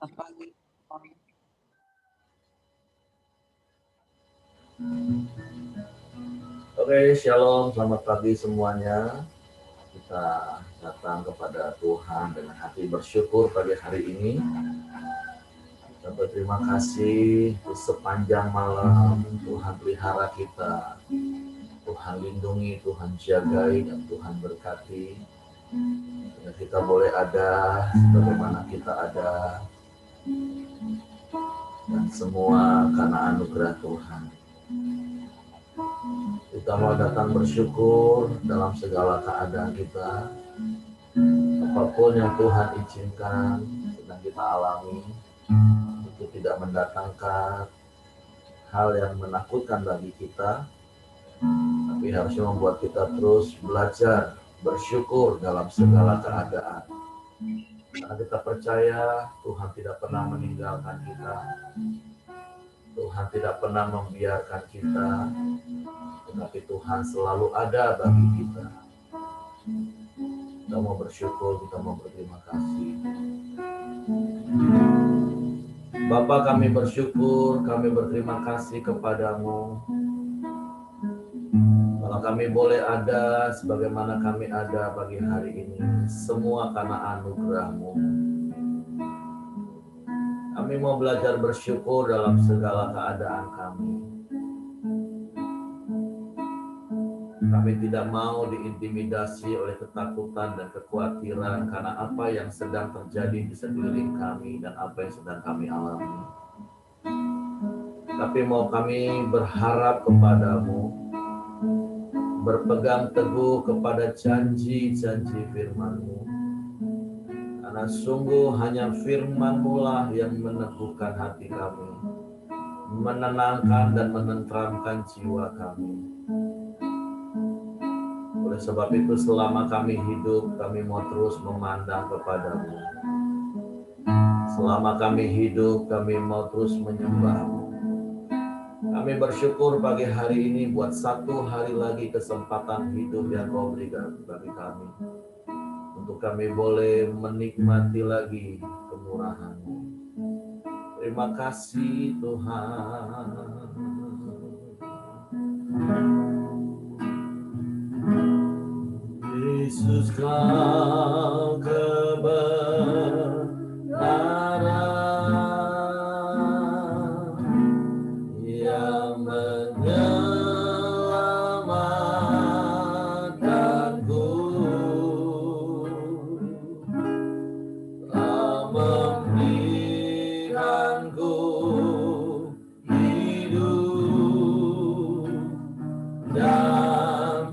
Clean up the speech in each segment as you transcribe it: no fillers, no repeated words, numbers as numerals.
Apa Oke, shalom, selamat pagi semuanya. Kita datang kepada Tuhan dengan hati bersyukur pagi hari ini. Kita berterima kasih untuk sepanjang malam Tuhan pelihara kita, Tuhan lindungi, Tuhan jagai, dan Tuhan berkati. Dan kita boleh ada sebagaimana kita ada, dan semua karena anugerah Tuhan. Kita mau datang bersyukur dalam segala keadaan kita. Apapun yang Tuhan izinkan sedang kita alami, itu tidak mendatangkan hal yang menakutkan bagi kita, tapi harusnya membuat kita terus belajar bersyukur dalam segala keadaan. Karena kita percaya Tuhan tidak pernah meninggalkan kita, Tuhan tidak pernah membiarkan kita, tetapi Tuhan selalu ada bagi kita. Kita mau bersyukur, kita mau berterima kasih. Bapa, kami bersyukur, kami berterima kasih kepadamu. Kalau kami boleh ada sebagaimana kami ada pagi hari ini, semua karena anugerah-Mu. Kami mau belajar bersyukur dalam segala keadaan kami. Kami tidak mau diintimidasi oleh ketakutan dan kekhawatiran karena apa yang sedang terjadi di sekeliling kami dan apa yang sedang kami alami. Tapi mau kami berharap kepadamu, berpegang teguh kepada janji-janji firman-Mu. Karena sungguh hanya firman-Mu lah yang meneguhkan hati kami, menenangkan dan menenteramkan jiwa kami. Oleh sebab itu selama kami hidup, kami mau terus memandang kepadamu. Selama kami hidup, kami mau terus menyembah-Mu. Kami bersyukur pagi hari ini buat satu hari lagi kesempatan hidup yang Kau berikan bagi kami. Untuk kami boleh menikmati lagi kemurahan-Mu. Terima kasih Tuhan. Yesus, Kau kebenaran yang menyelamatkanku, telah memberikanku hidup dan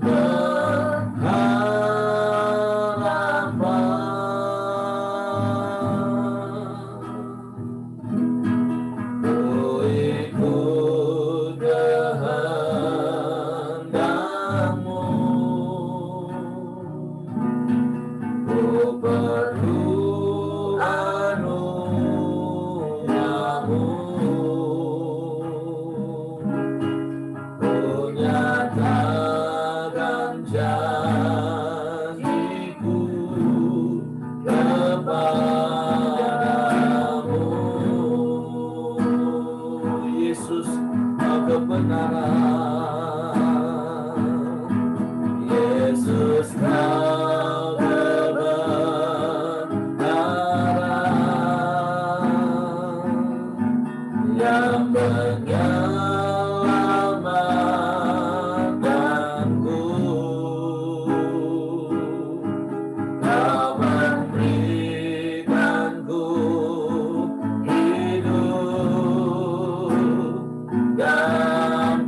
dan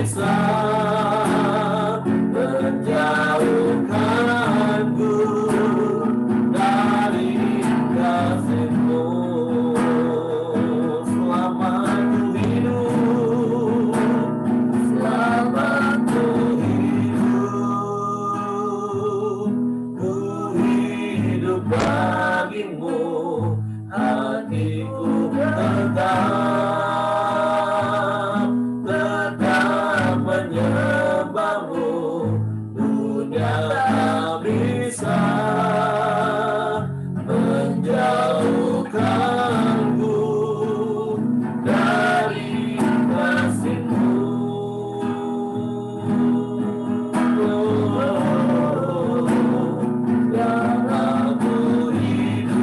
bisa menjauhkanku dari kasih-Mu. Selama ku hidup, selama ku hidup bagimu, hatiku tetap menyembahmu. Dunia tak bisa menjauhkanku dari kasih-Mu. Yang aku hidup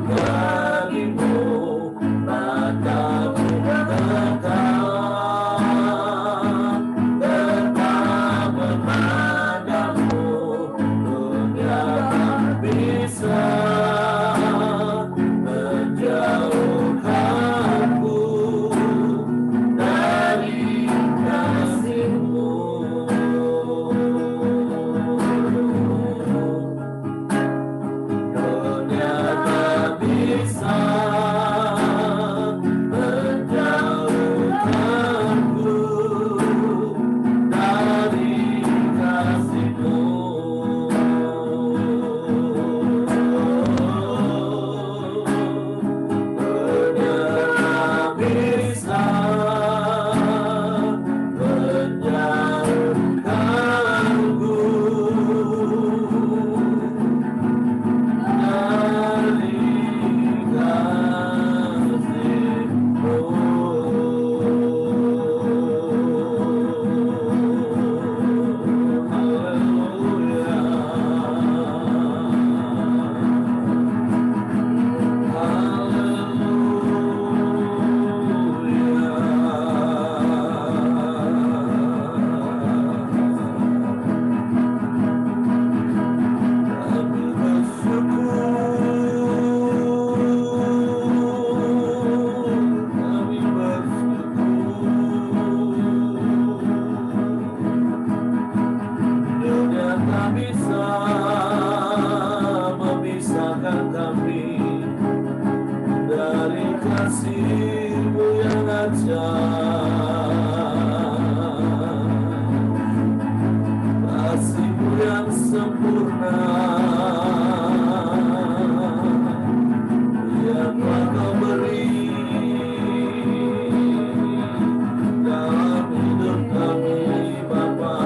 bagimu, mataku tetap memandangmu. Dunia tak bisa menjauhkanku dari kasih-Mu. Dunia tak bisa menjauhkanku dari kasih-Mu. Dunia tak bisa menjauhkanku dari kasih-Mu. Kami dunia tak bisa memisahkan kami dari kasih-Mu yang ajaib, kasih-Mu yang sempurna yang telah Kau beri dalam hidup kami, Bapa.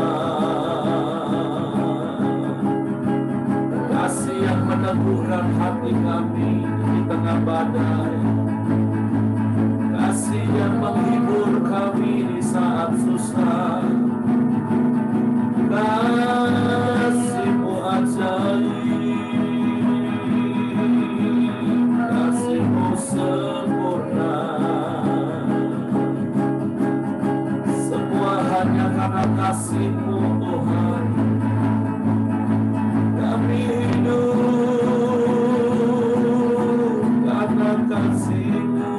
Kasih yang meneguhkan hati kami di tengah badai, kasih yang menghibur kami di saat susah. Kasih-Mu ajaib, kasih-Mu sempurna. Semua hanya karena kasih-Mu, Tuhan. Kami hidup karena kasih-Mu.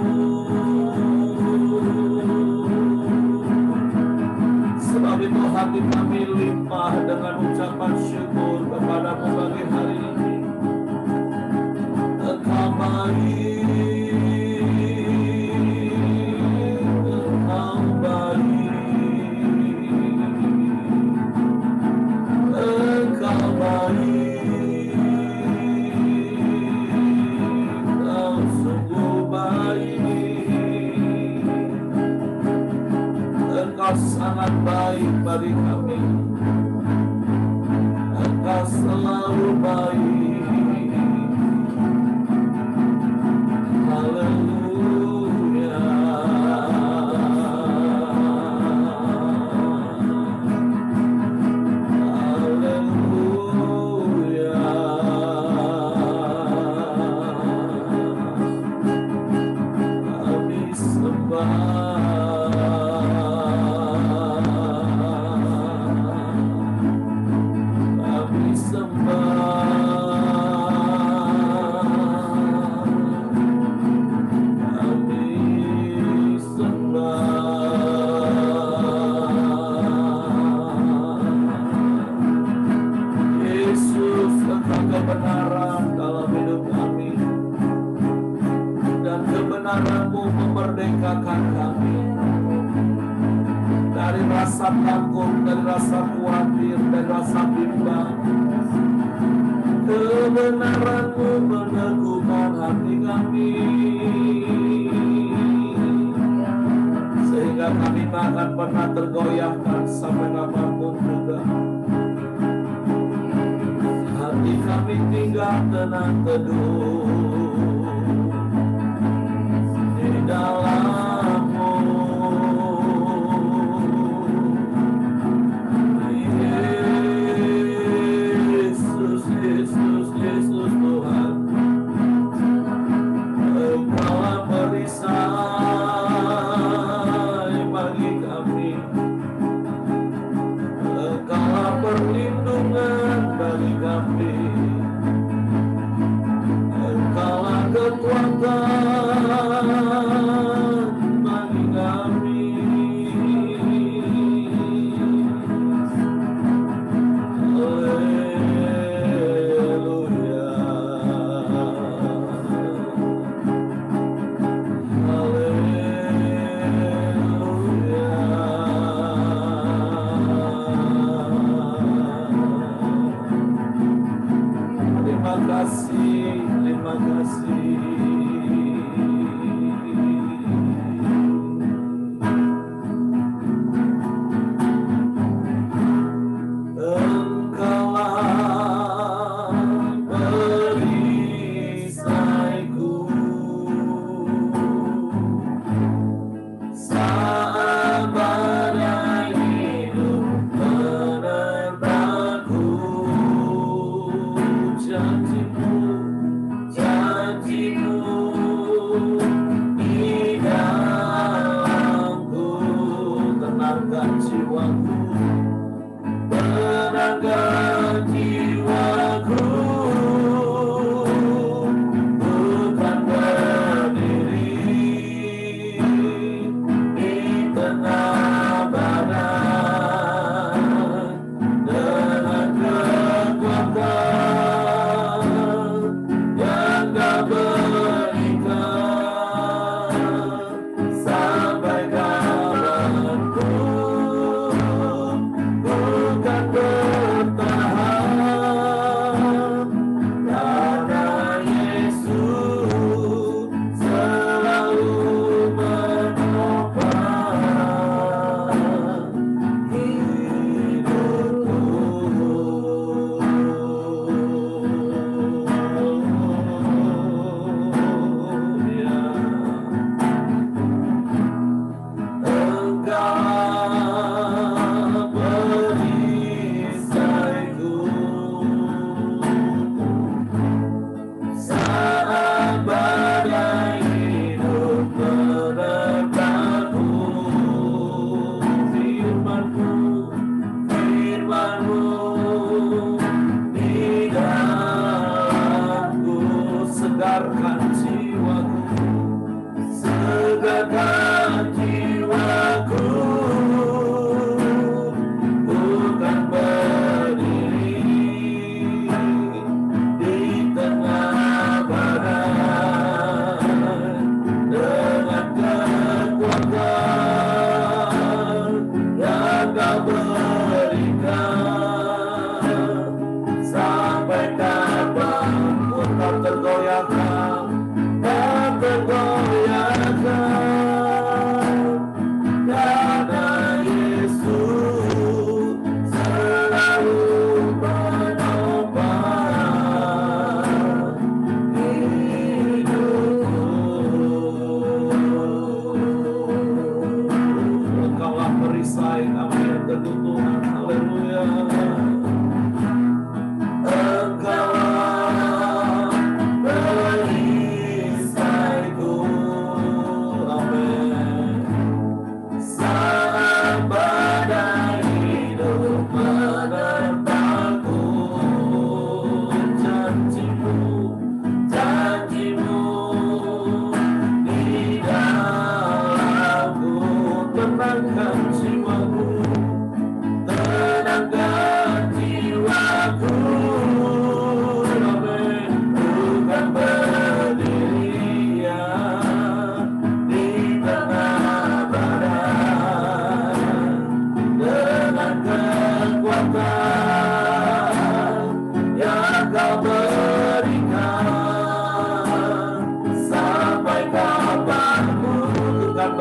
Sebab itu hati kami limpah dengan ucapan syukur kepada-Mu pagi hari ini. Engkau baik, Engkau baik, Engkau baik, Engkau sungguh baik. Engkau sangat baik bagi kami. Engkau selalu baik. Haleluya. Haleluya. Kami sembah. Kami merdekakan kami dari rasa takut, dari rasa khawatir, dari rasa bimbang. Kebenaran-Mu meneguhkan hati kami, sehingga kami tak akan pernah tergoyahkan sampai kapanpun juga. Hati kami tinggal tenang teduh di dalam-Mu. Yesus, Yesus, Yesus Tuhan, Engkaulah perisai bagi kami, Engkaulah perlindungan bagi kami, Engkaulah kekuatan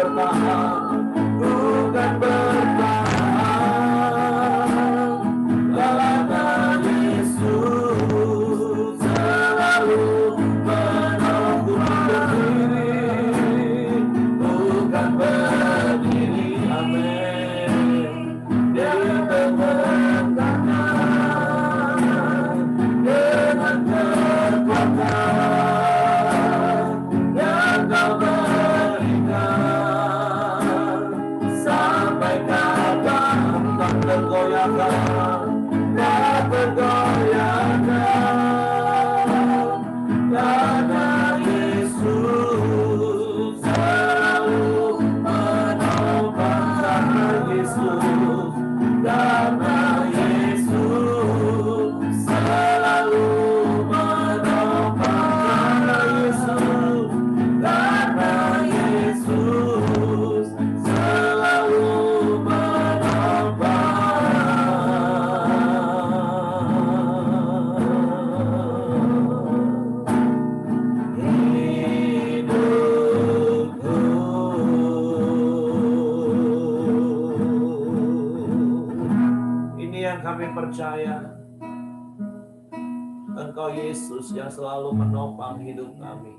bertahan, bukan bertahan. Karena Yesus selalu menunggu berdiri, bukan berdiri. Amin. Dia bertahan dengan kekuatan yang Kau berikan. Sampai kapan tak tergoyahkan, tak tergoyahkan. Karena Yesus selalu menopang. Karena Yesus, karena Yesus selalu menopang. Karena Yesus, karena Yesus selalu menopang hidupku. Ini yang kami percaya, Engkau Yesus yang selalu menopang hidup kami,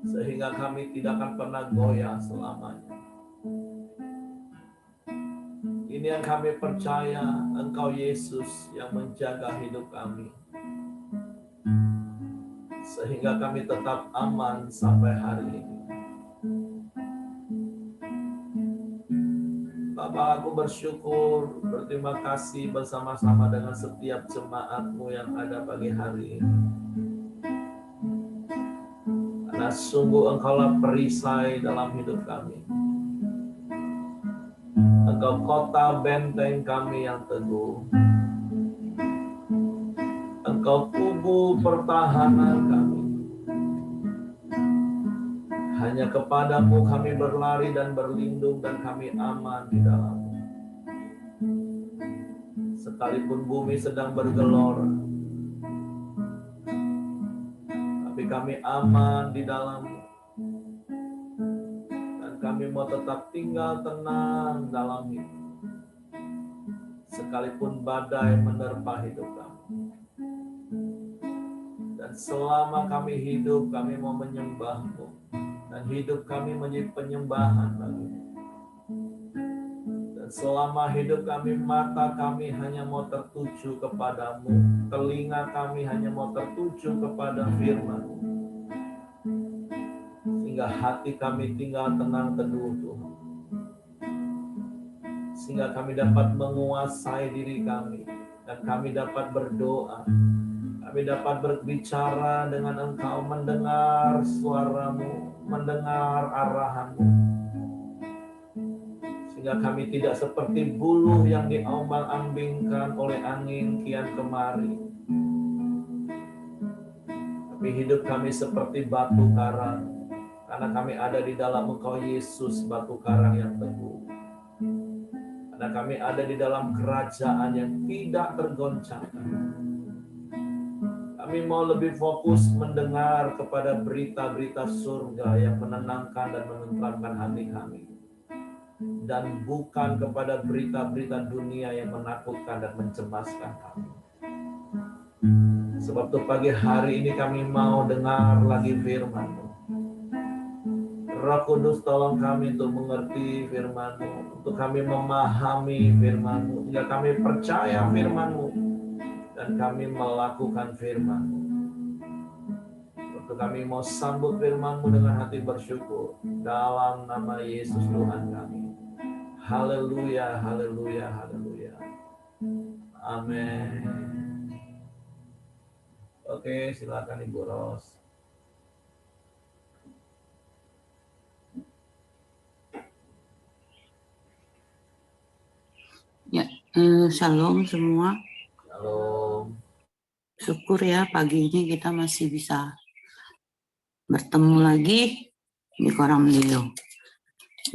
sehingga kami tidak akan pernah goyah selamanya. Ini yang kami percaya, Engkau Yesus yang menjaga hidup kami, sehingga kami tetap aman sampai hari ini. Bapak, aku bersyukur, berterima kasih bersama-sama dengan setiap jemaat-Mu yang ada pagi hari ini. Karena sungguh Engkaulah perisai dalam hidup kami. Engkau kota benteng kami yang teguh. Engkau kubu pertahanan kami. Hanya kepadamu kami berlari dan berlindung, dan kami aman di dalam-Mu. Sekalipun bumi sedang bergelora, tapi kami aman di dalam-Mu. Dan kami mau tetap tinggal tenang dalam hidup. Sekalipun badai menerpa hidup kami. Dan selama kami hidup, kami mau menyembah-Mu. Dan hidup kami menjadi penyembahan bagi-Mu. Dan selama hidup kami, mata kami hanya mau tertuju kepadamu, telinga kami hanya mau tertuju kepada firman-Mu, sehingga hati kami tinggal tenang teduh Tuhan, sehingga kami dapat menguasai diri kami, dan kami dapat berdoa, kami dapat berbicara dengan Engkau, mendengar suara-Mu, mendengar arahan-Mu, sehingga kami tidak seperti buluh yang diombang-ambingkan oleh angin kian kemari, tapi hidup kami seperti batu karang, karena kami ada di dalam Engkau Yesus, batu karang yang teguh. Karena kami ada di dalam kerajaan yang tidak tergoncangkan. Kami mau lebih fokus mendengar kepada berita-berita surga yang menenangkan dan menenteramkan hati kami, dan bukan kepada berita-berita dunia yang menakutkan dan mencemaskan kami. Sebab itu pagi hari ini kami mau dengar lagi firman-Mu. Roh Kudus, tolong kami untuk mengerti firman-Mu, untuk kami memahami firman-Mu, hingga kami percaya firman-Mu, dan kami melakukan firman-Mu. Untuk kami mau sambut firman-Mu dengan hati bersyukur, dalam nama Yesus Tuhan kami. Haleluya, haleluya, haleluya. Amin. Oke, silakan Ibu Ros. Ya, shalom semua. Shalom. Syukur ya pagi ini kita masih bisa bertemu lagi di Koram Leo.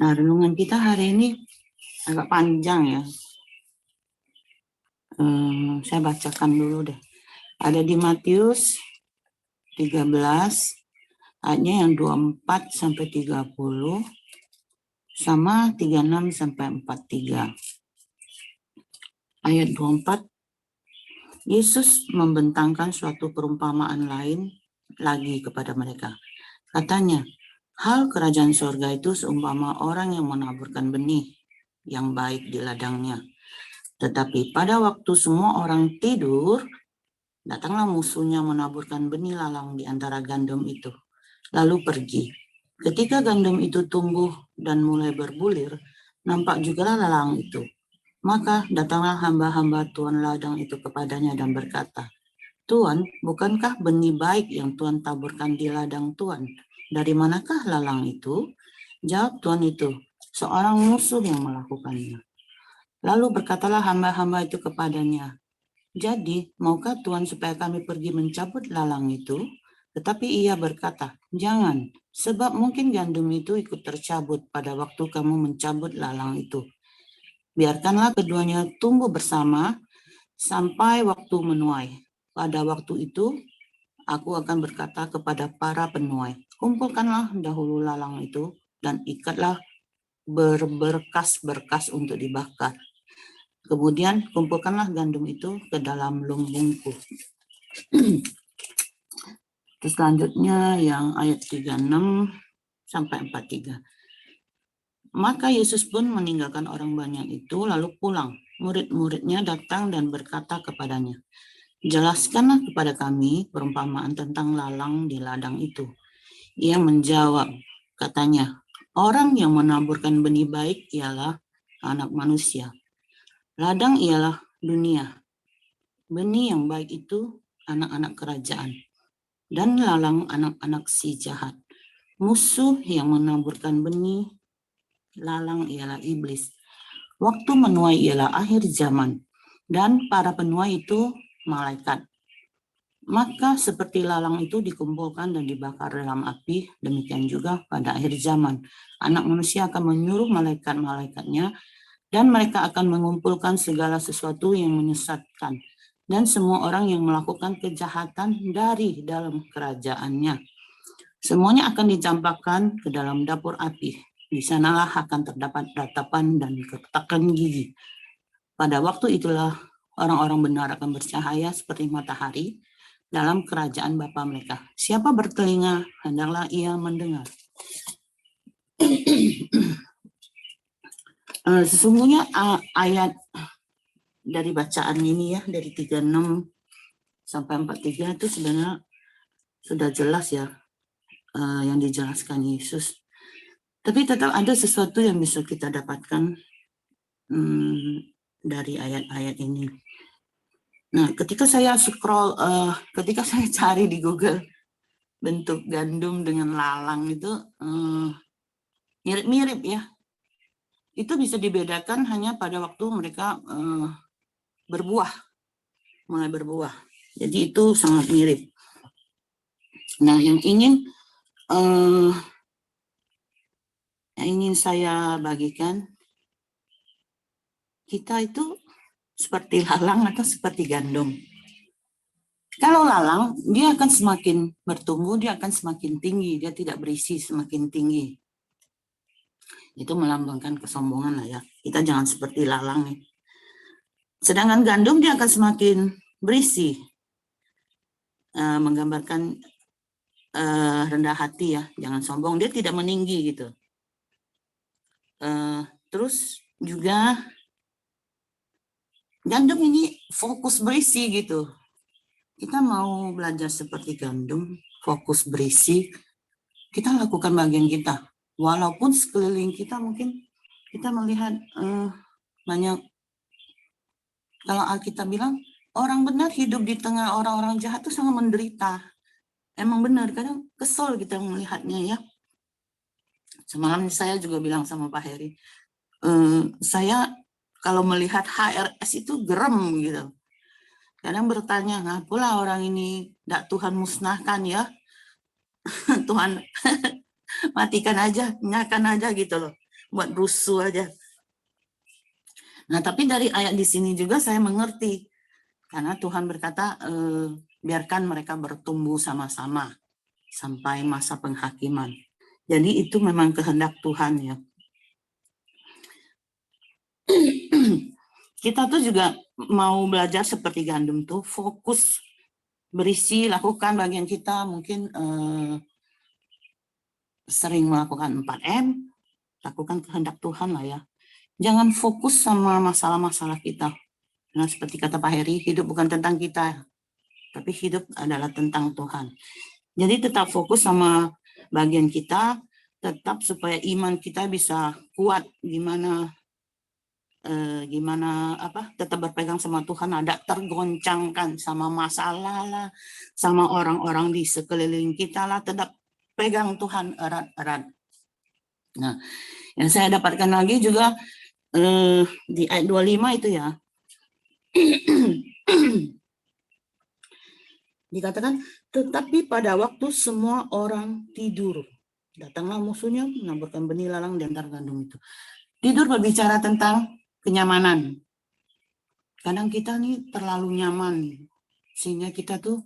Nah, renungan kita hari ini agak panjang ya. Saya bacakan dulu deh. Ada di Matius 13 Ayatnya yang 24 sampai 30 sama 36 sampai 43. Ayat 24, Yesus membentangkan suatu perumpamaan lain lagi kepada mereka. Katanya, hal kerajaan surga itu seumpama orang yang menaburkan benih yang baik di ladangnya. Tetapi pada waktu semua orang tidur, datanglah musuhnya menaburkan benih lalang di antara gandum itu, lalu pergi. Ketika gandum itu tumbuh dan mulai berbulir, nampak juga lalang itu. Maka datanglah hamba-hamba Tuan ladang itu kepadanya dan berkata, Tuan, bukankah benih baik yang Tuan taburkan di ladang Tuan? Dari manakah lalang itu? Jawab Tuan itu, seorang musuh yang melakukannya. Lalu berkatalah hamba-hamba itu kepadanya, jadi, maukah Tuan supaya kami pergi mencabut lalang itu? Tetapi ia berkata, jangan, sebab mungkin gandum itu ikut tercabut pada waktu kamu mencabut lalang itu. Biarkanlah keduanya tumbuh bersama sampai waktu menuai. Pada waktu itu, aku akan berkata kepada para penuai, kumpulkanlah dahulu lalang itu dan ikatlah berberkas-berkas untuk dibakar. Kemudian kumpulkanlah gandum itu ke dalam lumbungku. Terus selanjutnya yang ayat 36 sampai 43. Maka Yesus pun meninggalkan orang banyak itu lalu pulang. Murid-muridnya datang dan berkata kepadanya, jelaskanlah kepada kami perumpamaan tentang lalang di ladang itu. Ia menjawab, katanya, orang yang menaburkan benih baik ialah anak manusia. Ladang ialah dunia. Benih yang baik itu anak-anak kerajaan. Dan lalang anak-anak si jahat. Musuh yang menaburkan benih lalang ialah iblis. Waktu menuai ialah akhir zaman, dan para penuai itu malaikat. Maka seperti lalang itu dikumpulkan dan dibakar dalam api, demikian juga pada akhir zaman. Anak manusia akan menyuruh malaikat-malaikatnya, dan mereka akan mengumpulkan segala sesuatu yang menyesatkan, dan semua orang yang melakukan kejahatan dari dalam kerajaannya. Semuanya akan dicampakkan ke dalam dapur api. Di sanalah akan terdapat ratapan dan keretakan gigi. Pada waktu itulah orang-orang benar akan bercahaya seperti matahari dalam kerajaan Bapa mereka. Siapa bertelinga, hendaklah ia mendengar. Sesungguhnya ayat dari bacaan ini ya, dari 36 sampai 43 itu sebenarnya sudah jelas ya yang dijelaskan Yesus. Tapi tetap ada sesuatu yang bisa kita dapatkan dari ayat-ayat ini. Nah, ketika saya scroll, ketika saya cari di Google bentuk gandum dengan lalang itu mirip-mirip ya. Itu bisa dibedakan hanya pada waktu mereka berbuah, mulai berbuah. Jadi itu sangat mirip. Nah, yang ingin saya bagikan, kita itu seperti lalang atau seperti gandum. Kalau lalang, dia akan semakin bertumbuh, dia akan semakin tinggi, dia tidak berisi semakin tinggi. Itu melambangkan kesombongan lah ya. Kita jangan seperti lalang nih. Sedangkan gandum dia akan semakin berisi, menggambarkan rendah hati ya, jangan sombong, dia tidak meninggi gitu. Terus juga gandum ini fokus berisi gitu. Kita mau belajar seperti gandum, fokus berisi, kita lakukan bagian kita. Walaupun sekeliling kita mungkin kita melihat banyak, kalau Alkitab bilang, orang benar hidup di tengah orang-orang jahat itu sangat menderita. Emang benar, kadang kesel kita melihatnya ya. Semalam saya juga bilang sama Pak Heri, saya kalau melihat HRS itu gerem gitu. Kadang bertanya, ngapalah orang ini tidak Tuhan musnahkan ya. Tuhan matikan aja, nyalakan aja gitu loh. Buat rusuh aja. Nah, tapi dari ayat di sini juga saya mengerti. Karena Tuhan berkata, biarkan mereka bertumbuh sama-sama. sampai masa penghakiman. Jadi itu memang kehendak Tuhan ya. Kita tuh juga mau belajar seperti gandum tuh, fokus, berisi, lakukan bagian kita. Mungkin sering melakukan 4M, lakukan kehendak Tuhan lah ya. Jangan fokus sama masalah-masalah kita. Nah, seperti kata Pak Heri, hidup bukan tentang kita, tapi hidup adalah tentang Tuhan. Jadi tetap fokus sama bagian kita, tetap supaya iman kita bisa kuat. Gimana tetap berpegang sama Tuhan, ada tergoncangkan sama masalah lah, sama orang-orang di sekeliling kita lah, tetap pegang Tuhan erat-erat. Nah, yang saya dapatkan lagi juga di ayat 25 itu ya, dikatakan, tetapi pada waktu semua orang tidur, datanglah musuhnya menaburkan benih lalang di antara gandum itu. Tidur berbicara tentang kenyamanan. Kadang kita nih terlalu nyaman, sehingga kita tuh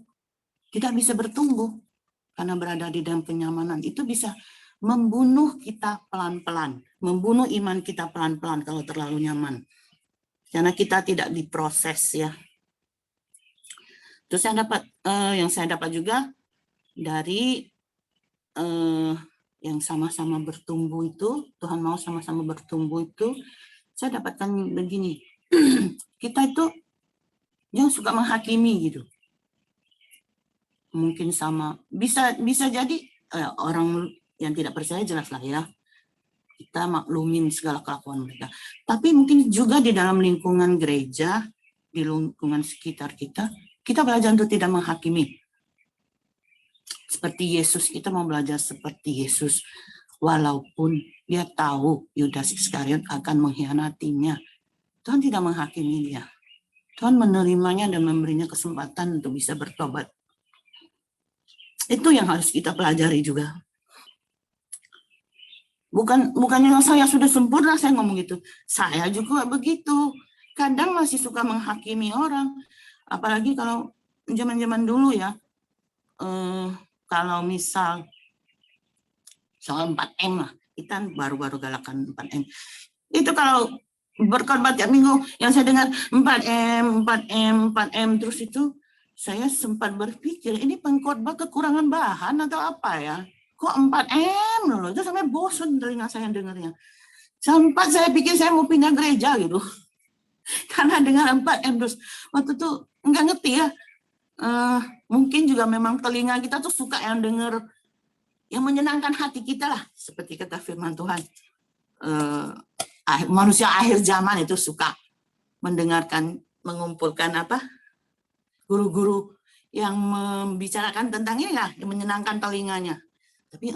tidak bisa bertumbuh karena berada di dalam kenyamanan. Itu bisa membunuh kita pelan-pelan, membunuh iman kita pelan-pelan kalau terlalu nyaman. Karena kita tidak diproses ya. Terus yang saya dapat juga dari yang sama-sama bertumbuh itu, Tuhan mau sama-sama bertumbuh itu, saya dapatkan begini, kita itu jangan suka menghakimi gitu. Mungkin sama, bisa jadi orang yang tidak percaya jelas lah ya, kita maklumin segala kelakuan mereka. Tapi mungkin juga di dalam lingkungan gereja, di lingkungan sekitar kita belajar untuk tidak menghakimi. Seperti Yesus, kita mau belajar seperti Yesus. Walaupun dia tahu Yudas Iskariot akan mengkhianatinya, Tuhan tidak menghakimi dia. Tuhan menerimanya dan memberinya kesempatan untuk bisa bertobat. Itu yang harus kita pelajari juga. Bukannya saya sudah sempurna saya ngomong gitu. Saya juga begitu. Kadang masih suka menghakimi orang. Apalagi kalau zaman-zaman dulu ya. Kalau misal soal 4M lah. Kita baru-baru galakan 4M. Itu kalau berkhotbah tiap minggu yang saya dengar 4M terus itu saya sempat berpikir ini pengkhotbah kekurangan bahan atau apa ya? Kok 4M loh? Itu sampai bosan telinga saya dengarnya. Sempat saya pikir saya mau pindah gereja gitu. Karena dengar 4M terus waktu itu enggak ngerti ya. Mungkin juga memang telinga kita tuh suka yang dengar yang menyenangkan hati kita lah, seperti kata firman Tuhan. Manusia akhir zaman itu suka mendengarkan, mengumpulkan guru-guru yang membicarakan tentang ini lah, yang menyenangkan telinganya. Tapi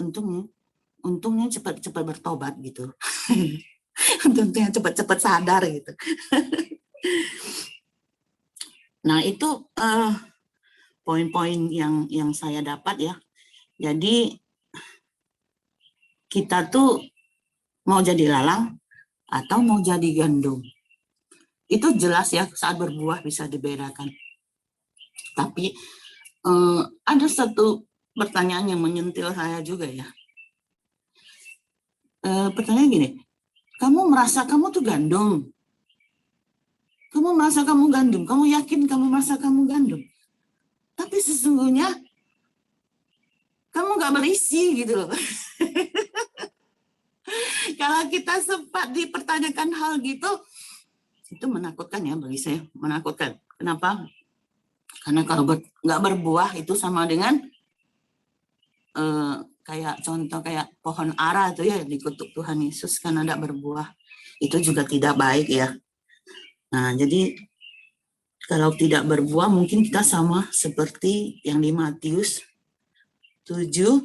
untungnya cepat-cepat bertobat gitu. Untungnya cepat-cepat sadar gitu. Nah itu poin-poin yang saya dapat ya. Jadi kita tuh mau jadi lalang atau mau jadi gandum. Itu jelas ya, saat berbuah bisa dibedakan. Tapi ada satu pertanyaan yang menyentil saya juga ya. Pertanyaan gini, kamu merasa kamu tuh gandum? Kamu merasa kamu gandum? Kamu yakin kamu merasa kamu gandum? Tapi sesungguhnya kamu gak berisi gitu loh. Kalau kita sempat dipertanyakan hal gitu, itu menakutkan ya bagi saya, menakutkan. Kenapa? Karena kalau nggak berbuah itu sama dengan kayak contoh kayak pohon ara itu ya dikutuk Tuhan Yesus karena tidak berbuah. Itu juga tidak baik ya. Nah jadi kalau tidak berbuah mungkin kita sama seperti yang di Matius 7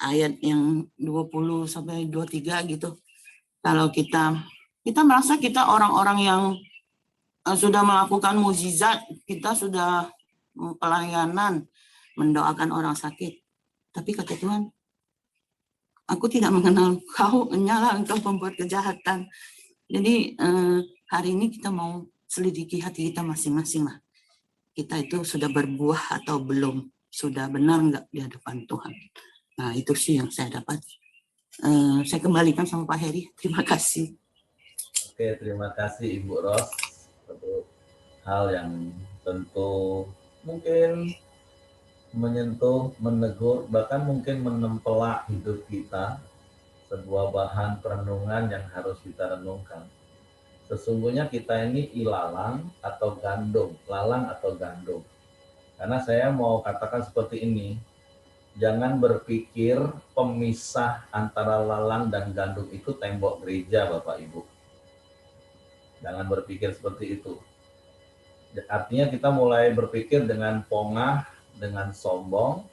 ayat yang 20 sampai 23 gitu. Kalau kita merasa kita orang-orang yang sudah melakukan mukjizat, kita sudah pelayanan, mendoakan orang sakit. Tapi kata Tuhan, aku tidak mengenal kau, nyala engkau pembuat kejahatan. Jadi hari ini kita mau selidiki hati kita masing-masing lah. Kita itu sudah berbuah atau belum. sudah benar nggak di hadapan Tuhan. Nah, itu sih yang saya dapat. Saya kembalikan sama Pak Heri. Terima kasih. Oke, terima kasih Ibu Ros untuk hal yang tentu mungkin menyentuh, menegur, bahkan mungkin menempelak hidup kita, sebuah bahan perenungan yang harus kita renungkan. Sesungguhnya kita ini ilalang atau gandum, lalang atau gandum. Karena saya mau katakan seperti ini, jangan berpikir pemisah antara lalang dan gandum itu tembok gereja, Bapak Ibu. Jangan berpikir seperti itu. Artinya kita mulai berpikir dengan pongah, dengan sombong.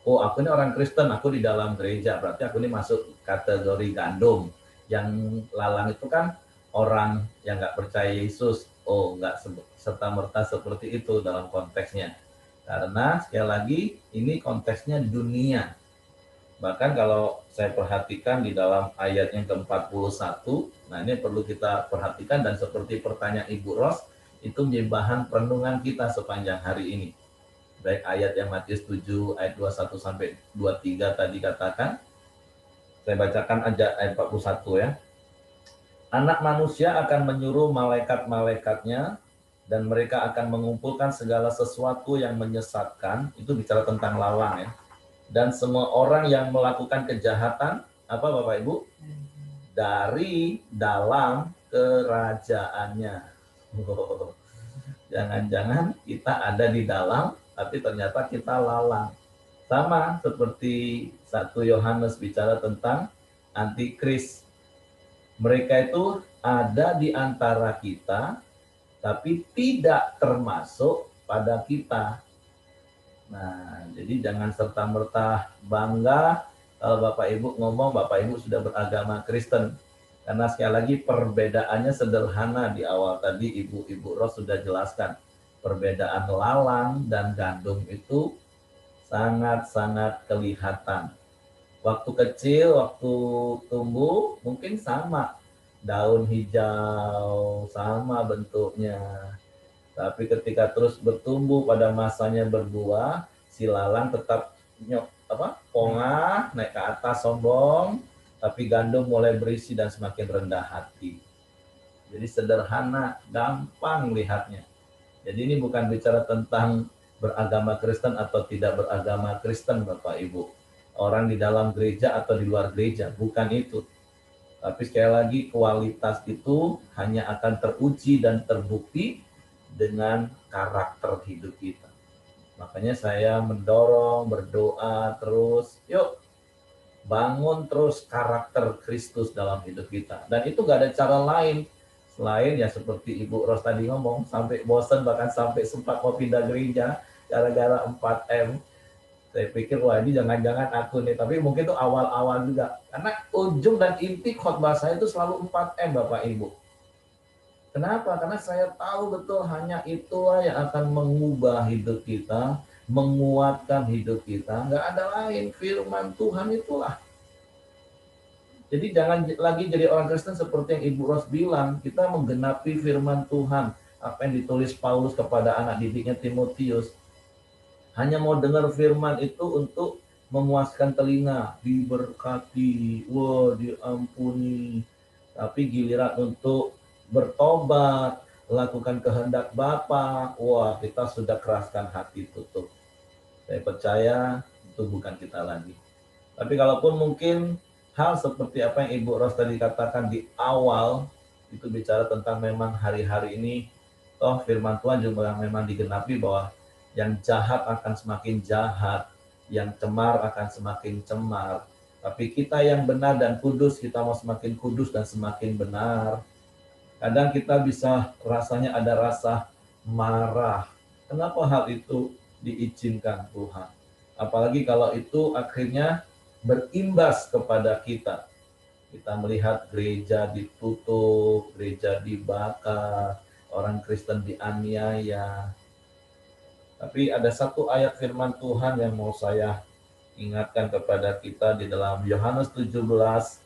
Oh, aku ini orang Kristen, aku di dalam gereja, berarti aku ini masuk kategori gandum. Yang lalang itu kan orang yang nggak percaya Yesus. Oh, nggak serta-merta seperti itu dalam konteksnya. Karena sekali lagi, ini konteksnya dunia. Bahkan kalau saya perhatikan di dalam ayat yang ke-41, nah ini perlu kita perhatikan dan seperti pertanyaan Ibu Ros, itu menjadi bahan perenungan kita sepanjang hari ini. Baik ayat yang Matius 7 ayat 21 sampai 23 tadi katakan, saya bacakan aja ayat 41 ya. Anak manusia akan menyuruh malaikat-malaikatnya dan mereka akan mengumpulkan segala sesuatu yang menyesatkan, itu bicara tentang lalang ya. Dan semua orang yang melakukan kejahatan, apa Bapak Ibu? Dari dalam kerajaannya. Jangan-jangan kita ada di dalam, tapi ternyata kita lalang. Sama seperti 1 Yohanes bicara tentang antikris. Mereka itu ada di antara kita, tapi tidak termasuk pada kita. Nah, jadi jangan serta-merta bangga kalau Bapak Ibu ngomong Bapak Ibu sudah beragama Kristen. Karena sekali lagi perbedaannya sederhana di awal tadi Ibu Ros sudah jelaskan. Perbedaan lalang dan gandum itu sangat-sangat kelihatan. Waktu kecil, waktu tumbuh mungkin sama. Daun hijau, sama bentuknya. Tapi ketika terus bertumbuh pada masanya berbuah, si lalang tetap pongah, naik ke atas sombong, tapi gandum mulai berisi dan semakin rendah hati. Jadi sederhana, gampang lihatnya. Jadi ini bukan bicara tentang beragama Kristen atau tidak beragama Kristen, Bapak Ibu. Orang di dalam gereja atau di luar gereja, bukan itu. Tapi sekali lagi kualitas itu hanya akan teruji dan terbukti dengan karakter hidup kita. Makanya saya mendorong, berdoa terus, yuk bangun terus karakter Kristus dalam hidup kita. Dan itu gak ada cara lain selain ya seperti Ibu Ros tadi ngomong, sampai bosan bahkan sampai sempat mau pindah gereja gara-gara 4M. Saya pikir wah ini jangan-jangan aku nih, tapi mungkin itu awal-awal juga. Karena ujung dan inti khotbah saya itu selalu 4M Bapak Ibu. Kenapa? Karena saya tahu betul hanya itulah yang akan mengubah hidup kita, menguatkan hidup kita. Nggak ada lain, firman Tuhan itulah. Jadi jangan lagi jadi orang Kristen seperti yang Ibu Ros bilang, kita menggenapi firman Tuhan. Apa yang ditulis Paulus kepada anak didiknya Timotius. Hanya mau dengar firman itu untuk memuaskan telinga, diberkati, wah diampuni. Tapi giliran untuk bertobat, lakukan kehendak Bapa, wah kita sudah keraskan hati tutup. Saya percaya itu bukan kita lagi. Tapi kalaupun mungkin hal seperti apa yang Ibu Ros tadi katakan di awal, itu bicara tentang memang hari-hari ini, toh firman Tuhan juga memang digenapi bahwa yang jahat akan semakin jahat, yang cemar akan semakin cemar. Tapi kita yang benar dan kudus, kita mau semakin kudus dan semakin benar. Kadang kita bisa rasanya ada rasa marah. Kenapa hal itu diizinkan Tuhan? Apalagi kalau itu akhirnya berimbas kepada kita. Kita melihat gereja ditutup, gereja dibakar, orang Kristen dianiaya. Tapi ada satu ayat firman Tuhan yang mau saya ingatkan kepada kita di dalam Yohanes 17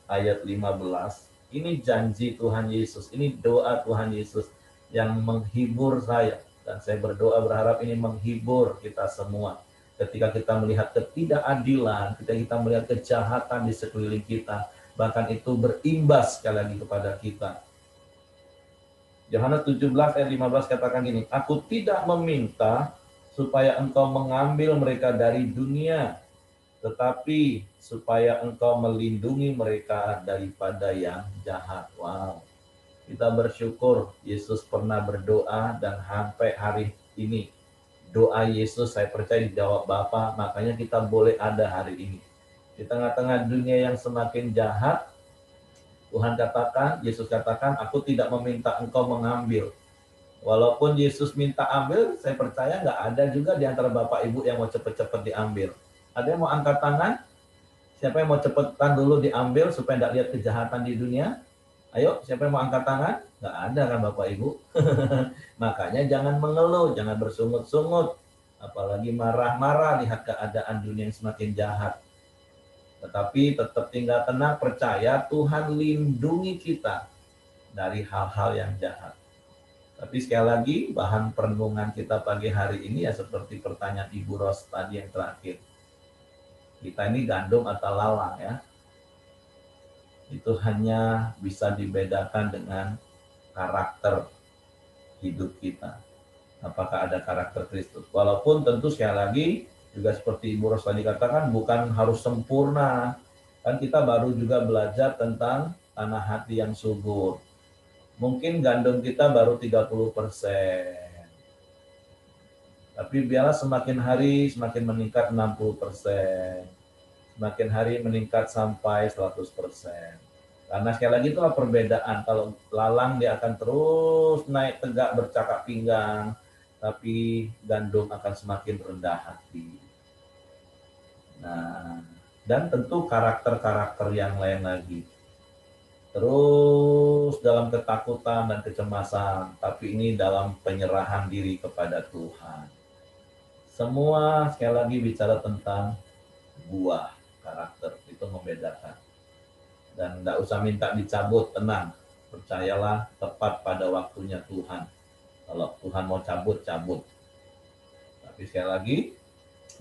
ayat 15. Ini janji Tuhan Yesus, ini doa Tuhan Yesus yang menghibur saya. Dan saya berdoa berharap ini menghibur kita semua. ketika kita melihat ketidakadilan, ketika kita melihat kejahatan di sekeliling kita, bahkan itu berimbas sekali lagi kepada kita. Yohanes 17 ayat 15 katakan gini, aku tidak meminta supaya engkau mengambil mereka dari dunia, tetapi supaya engkau melindungi mereka daripada yang jahat. Wow. Kita bersyukur Yesus pernah berdoa dan sampai hari ini doa Yesus saya percaya dijawab Bapa, makanya kita boleh ada hari ini. Di tengah-tengah dunia yang semakin jahat, Tuhan katakan, Yesus katakan, aku tidak meminta engkau mengambil. Walaupun Yesus minta ambil, saya percaya nggak ada juga di antara Bapak Ibu yang mau cepet-cepet diambil. Ada yang mau angkat tangan? Siapa yang mau cepetan dulu diambil supaya nggak lihat kejahatan di dunia? Ayo, siapa yang mau angkat tangan? Nggak ada kan Bapak Ibu? Makanya jangan mengeluh, jangan bersungut-sungut. Apalagi marah-marah lihat keadaan dunia yang semakin jahat. Tetapi tetap tinggal tenang, percaya Tuhan lindungi kita dari hal-hal yang jahat. Tapi sekali lagi, bahan perenungan kita pagi hari ini ya seperti pertanyaan Ibu Ros tadi yang terakhir. Kita ini gandum atau lalang ya. Itu hanya bisa dibedakan dengan karakter hidup kita. Apakah ada karakter Kristus? Walaupun tentu sekali lagi, juga seperti Ibu Ros tadi katakan, bukan harus sempurna. Kan kita baru juga belajar tentang tanah hati yang subur. Mungkin gandum kita baru 30%. Tapi biarlah semakin hari semakin meningkat 60%. Semakin hari meningkat sampai 100%. Karena sekali lagi itulah perbedaan. Kalau lalang dia akan terus naik tegak bercakap pinggang, tapi gandum akan semakin rendah hati. Nah, dan tentu karakter-karakter yang lain lagi. Terus dalam ketakutan dan kecemasan, tapi ini dalam penyerahan diri kepada Tuhan. Semua sekali lagi bicara tentang buah karakter, itu membedakan. Dan tidak usah minta dicabut, tenang. Percayalah tepat pada waktunya Tuhan. Kalau Tuhan mau cabut, cabut. Tapi sekali lagi,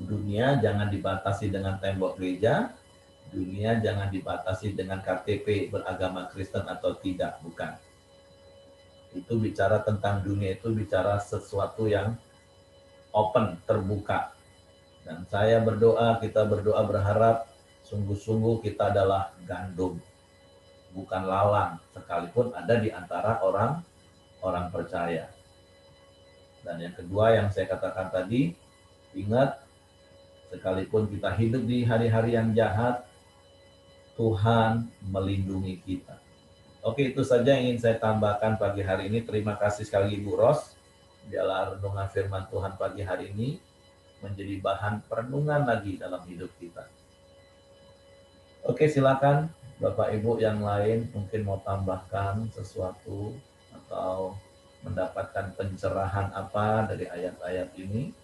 dunia jangan dibatasi dengan tembok gereja, dunia jangan dibatasi dengan KTP beragama Kristen atau tidak, bukan. Itu bicara tentang dunia, itu bicara sesuatu yang open, terbuka. Dan saya berdoa, kita berdoa berharap sungguh-sungguh kita adalah gandum, bukan lalang, sekalipun ada di antara orang percaya. Dan yang kedua yang saya katakan tadi, ingat, sekalipun kita hidup di hari-hari yang jahat, Tuhan melindungi kita. Oke, itu saja yang ingin saya tambahkan pagi hari ini. Terima kasih sekali lagi Bu Ros. Biarlah renungan firman Tuhan pagi hari ini menjadi bahan perenungan lagi dalam hidup kita. Oke, silakan Bapak Ibu yang lain mungkin mau tambahkan sesuatu atau mendapatkan pencerahan apa dari ayat-ayat ini.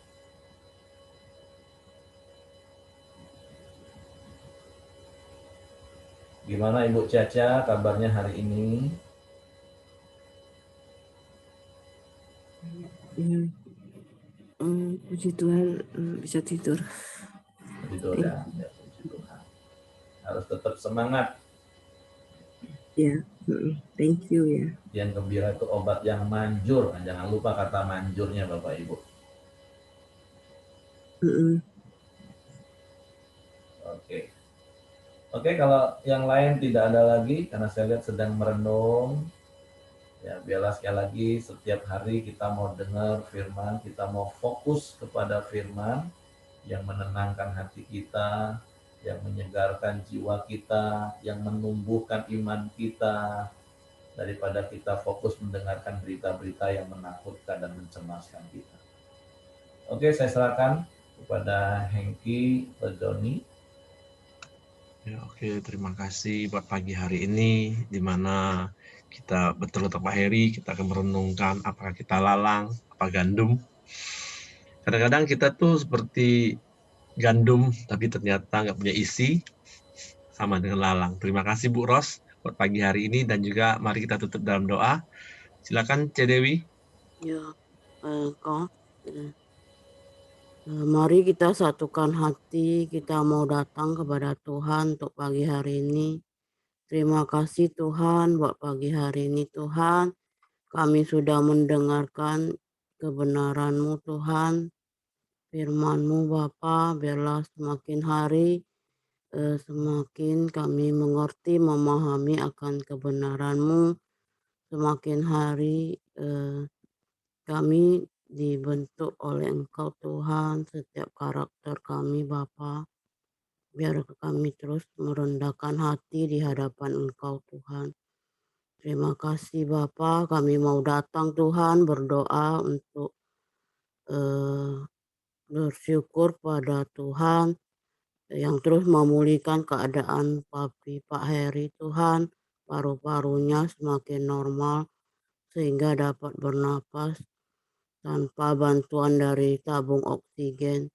Gimana Ibu Caca kabarnya hari ini? Puji Tuhan bisa tidur. Tidur ya, puji Tuhan. Harus tetap semangat. Ya, thank you ya. Yang gembira itu obat yang manjur. Jangan lupa kata manjurnya Bapak Ibu. Oke, kalau yang lain tidak ada lagi, karena saya lihat sedang merenung. Ya, biarlah sekali lagi setiap hari kita mau dengar firman, kita mau fokus kepada firman yang menenangkan hati kita, yang menyegarkan jiwa kita, yang menumbuhkan iman kita, daripada kita fokus mendengarkan berita-berita yang menakutkan dan mencemaskan kita. Oke, saya serahkan kepada Hengki atau Joni. Ya, oke, terima kasih buat pagi hari ini, di mana kita betul-betul Pak Heri, kita akan merenungkan apakah kita lalang, apa gandum. Kadang-kadang kita tuh seperti gandum, tapi ternyata nggak punya isi, sama dengan lalang. Terima kasih Bu Ros buat pagi hari ini, dan juga mari kita tutup dalam doa. Silakan C. Dewi. Ya, có Mari kita satukan hati, kita mau datang kepada Tuhan untuk pagi hari ini. Terima kasih Tuhan buat pagi hari ini Tuhan. Kami sudah mendengarkan kebenaran-Mu Tuhan. Firman-Mu Bapa, biarlah semakin hari semakin kami mengerti, memahami akan kebenaran-Mu. Semakin hari kami dibentuk oleh Engkau Tuhan, setiap karakter kami Bapa. Biar kami terus merendahkan hati di hadapan Engkau Tuhan. Terima kasih Bapa, kami mau datang Tuhan berdoa untuk bersyukur pada Tuhan yang terus memulihkan keadaan Pak Heri Tuhan. Paru-parunya semakin normal sehingga dapat bernapas tanpa bantuan dari tabung oksigen.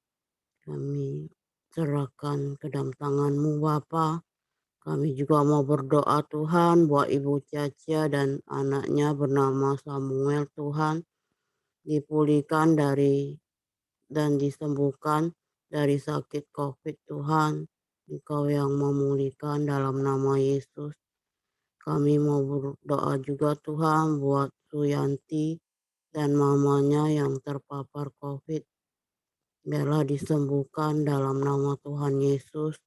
Kami serahkan ke dalam tangan-Mu Bapa. Kami juga mau berdoa Tuhan buat Ibu Cacia dan anaknya bernama Samuel Tuhan. Dipulihkan dari dan disembuhkan dari sakit COVID Tuhan. Engkau yang memulihkan dalam nama Yesus. Kami mau berdoa juga Tuhan buat Suyanti dan mamanya yang terpapar COVID. Biarlah disembuhkan dalam nama Tuhan Yesus.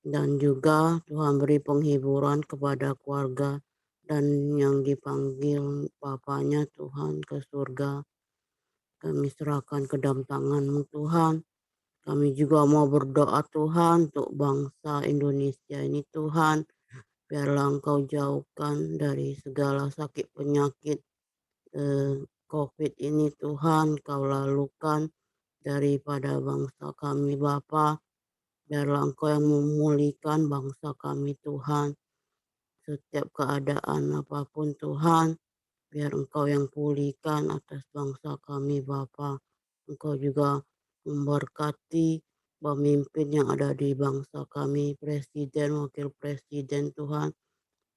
Dan juga Tuhan beri penghiburan kepada keluarga dan yang dipanggil Bapaknya Tuhan ke surga. Kami serahkan ke dalam tangan-Mu Tuhan. Kami juga mau berdoa Tuhan untuk bangsa Indonesia ini Tuhan. Biarlah Engkau jauhkan dari segala sakit penyakit COVID ini Tuhan. Kau lalukan daripada bangsa kami Bapa. Biarlah Engkau yang memulihkan bangsa kami Tuhan. Setiap keadaan apapun Tuhan, biar Engkau yang pulihkan atas bangsa kami Bapa. Engkau juga memberkati pemimpin yang ada di bangsa kami, presiden, wakil presiden Tuhan,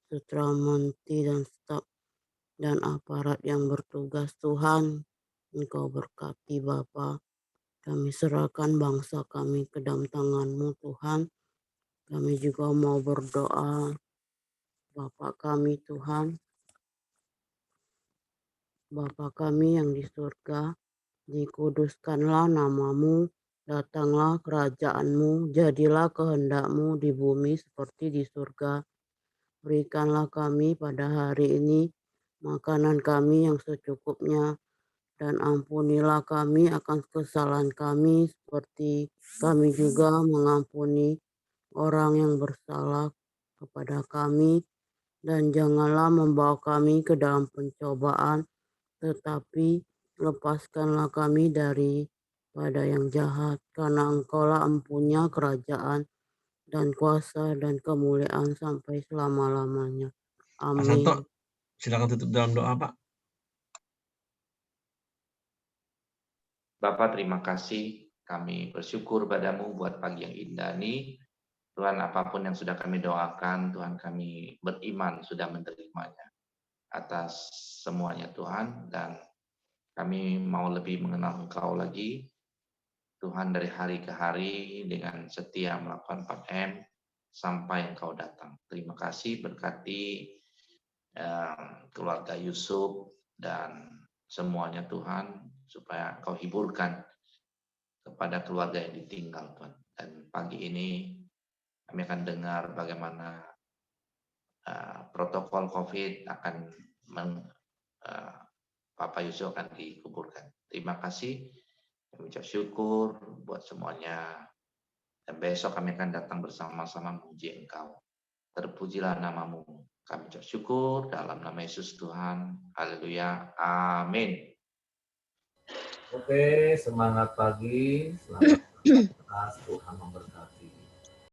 Putra Menteri dan staf dan aparat yang bertugas Tuhan. Engkau berkati Bapa. Kami serahkan bangsa kami ke dalam tangan-Mu Tuhan. Kami juga mau berdoa Bapa kami Tuhan. Bapa kami yang di surga, dikuduskanlah nama-Mu, datanglah kerajaan-Mu, jadilah kehendak-Mu di bumi seperti di surga. Berikanlah kami pada hari ini makanan kami yang secukupnya, dan ampunilah kami akan kesalahan kami seperti kami juga mengampuni orang yang bersalah kepada kami. Dan janganlah membawa kami ke dalam pencobaan, tetapi lepaskanlah kami daripada yang jahat, karena Engkaulah empunya kerajaan dan kuasa dan kemuliaan sampai selama-lamanya. Pak Santo, Amin. silakan tutup dalam doa, Pak. Bapak, terima kasih. Kami bersyukur padamu buat pagi yang indah ini. Tuhan, apapun yang sudah kami doakan, Tuhan, kami beriman sudah menerimanya atas semuanya Tuhan, dan kami mau lebih mengenal Engkau lagi Tuhan, dari hari ke hari dengan setia melakukan 4M sampai Engkau datang. Terima kasih, berkati keluarga Yusuf dan semuanya Tuhan, supaya Engkau hiburkan kepada keluarga yang ditinggal Tuhan. Dan pagi ini kami akan dengar bagaimana protokol COVID akan Papa Yusuf akan dikuburkan. Terima kasih. Kami ucap syukur buat semuanya. Dan besok kami akan datang bersama-sama memuji Engkau. Terpujilah nama-Mu. Kami ucap syukur dalam nama Yesus Tuhan. Haleluya. Amin. Oke, semangat pagi. Selamat Tuhan memberkati.